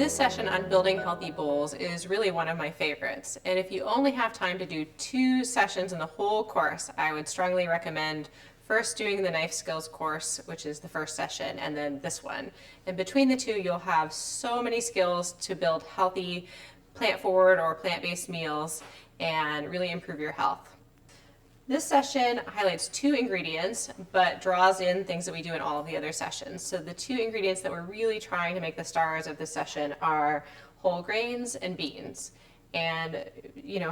This session on building healthy bowls is really one of my favorites. And if you only have time to do 2 sessions in the whole course, I would strongly recommend first doing the knife skills course, which is the first session, and then this one. And between the two, you'll have so many skills to build healthy plant forward or plant-based meals and really improve your health. This session highlights 2 ingredients, but draws in things that we do in all of the other sessions. So the 2 ingredients that we're really trying to make the stars of this session are whole grains and beans. And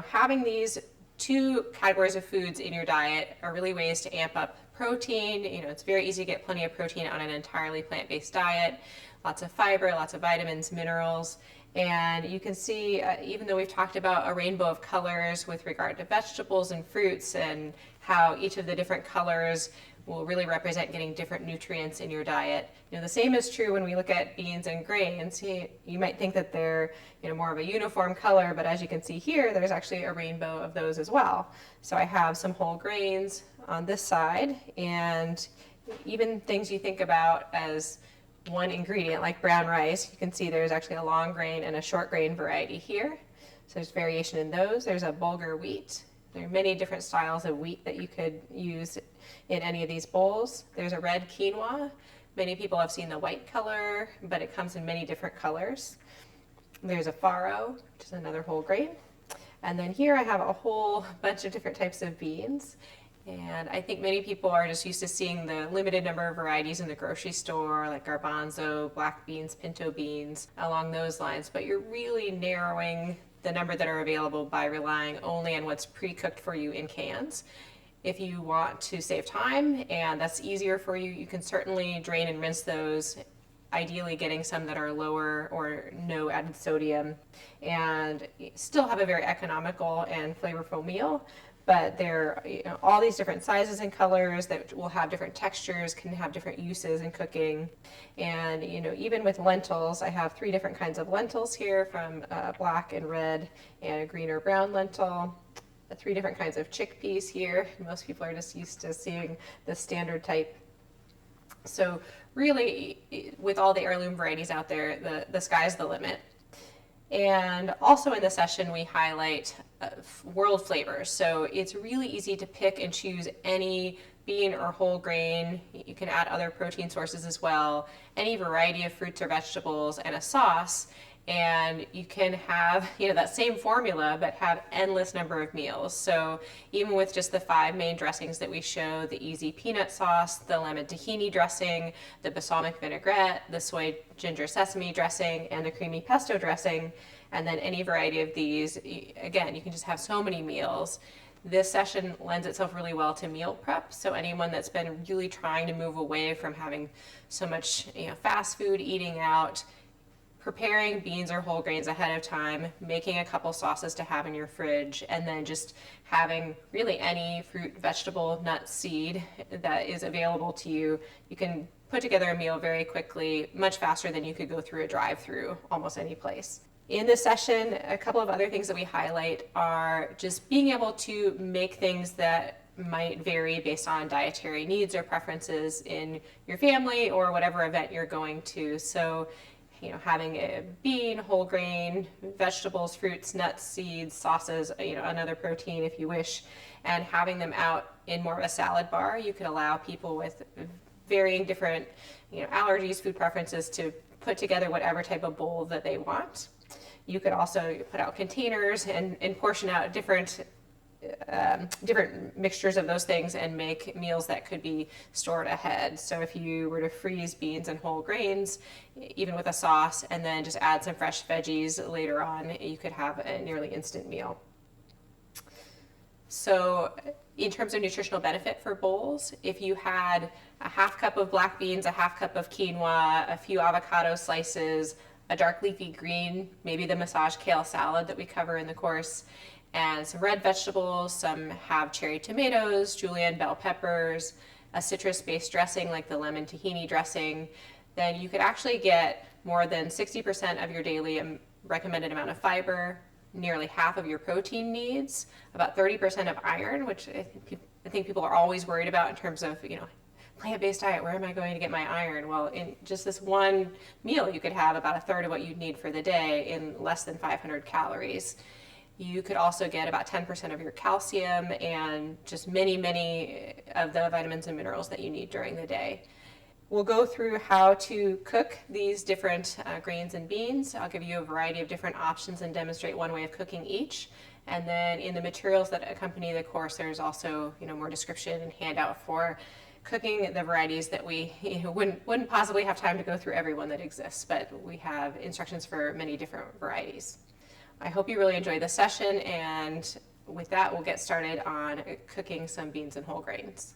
having these 2 categories of foods in your diet are really ways to amp up protein. It's very easy to get plenty of protein on an entirely plant-based diet. Lots of fiber, lots of vitamins, minerals. And you can see, even though we've talked about a rainbow of colors with regard to vegetables and fruits and how each of the different colors will really represent getting different nutrients in your diet, the same is true when we look at beans and grains. You might think that they're more of a uniform color, but as you can see here, there's actually a rainbow of those as well. So I have some whole grains on this side, and even things you think about as one ingredient like brown rice, you can see there's actually a long grain and a short grain variety here. So there's variation in those. There's a bulgur wheat. There are many different styles of wheat that you could use in any of these bowls. There's a red quinoa. Many people have seen the white color, but it comes in many different colors. There's a farro, which is another whole grain. And then here I have a whole bunch of different types of beans. And I think many people are just used to seeing the limited number of varieties in the grocery store, like garbanzo, black beans, pinto beans, along those lines. But you're really narrowing the number that are available by relying only on what's pre-cooked for you in cans. If you want to save time and that's easier for you, you can certainly drain and rinse those, ideally getting some that are lower or no added sodium, and still have a very economical and flavorful meal. But they're all these different sizes and colors that will have different textures, can have different uses in cooking. And even with lentils, I have 3 different kinds of lentils here, from black and red and a green or brown lentil. 3 different kinds of chickpeas here. Most people are just used to seeing the standard type. So really, with all the heirloom varieties out there, the sky's the limit. And also in the session, we highlight world flavors. So it's really easy to pick and choose any bean or whole grain. You can add other protein sources as well, any variety of fruits or vegetables, and a sauce. And you can have that same formula, but have endless number of meals. So even with just the 5 main dressings that we show, the easy peanut sauce, the lemon tahini dressing, the balsamic vinaigrette, the soy ginger sesame dressing, and the creamy pesto dressing, and then any variety of these, again, you can just have so many meals. This session lends itself really well to meal prep. So anyone that's been really trying to move away from having so much fast food, eating out, preparing beans or whole grains ahead of time, making a couple sauces to have in your fridge, and then just having really any fruit, vegetable, nut, seed that is available to you. You can put together a meal very quickly, much faster than you could go through a drive-through almost any place. In this session, a couple of other things that we highlight are just being able to make things that might vary based on dietary needs or preferences in your family or whatever event you're going to. So having a bean, whole grain, vegetables, fruits, nuts, seeds, sauces, another protein if you wish, and having them out in more of a salad bar. You could allow people with varying different allergies, food preferences to put together whatever type of bowl that they want. You could also put out containers and portion out different mixtures of those things and make meals that could be stored ahead. So if you were to freeze beans and whole grains, even with a sauce, and then just add some fresh veggies later on, you could have a nearly instant meal. So in terms of nutritional benefit for bowls, if you had a half cup of black beans, a half cup of quinoa, a few avocado slices, a dark leafy green, maybe the massage kale salad that we cover in the course, and some red vegetables, some have cherry tomatoes, julienne bell peppers, a citrus-based dressing like the lemon tahini dressing, then you could actually get more than 60% of your daily recommended amount of fiber, nearly half of your protein needs, about 30% of iron, which I think people are always worried about in terms of plant-based diet, where am I going to get my iron? Well, in just this one meal, you could have about a third of what you'd need for the day in less than 500 calories. You could also get about 10% of your calcium and just many of the vitamins and minerals that you need during the day. We'll go through how to cook these different grains and beans. I'll give you a variety of different options and demonstrate one way of cooking each. And then in the materials that accompany the course, there's also more description and handout for cooking the varieties that we wouldn't possibly have time to go through every one that exists, but we have instructions for many different varieties. I hope you really enjoy this session, and with that, we'll get started on cooking some beans and whole grains.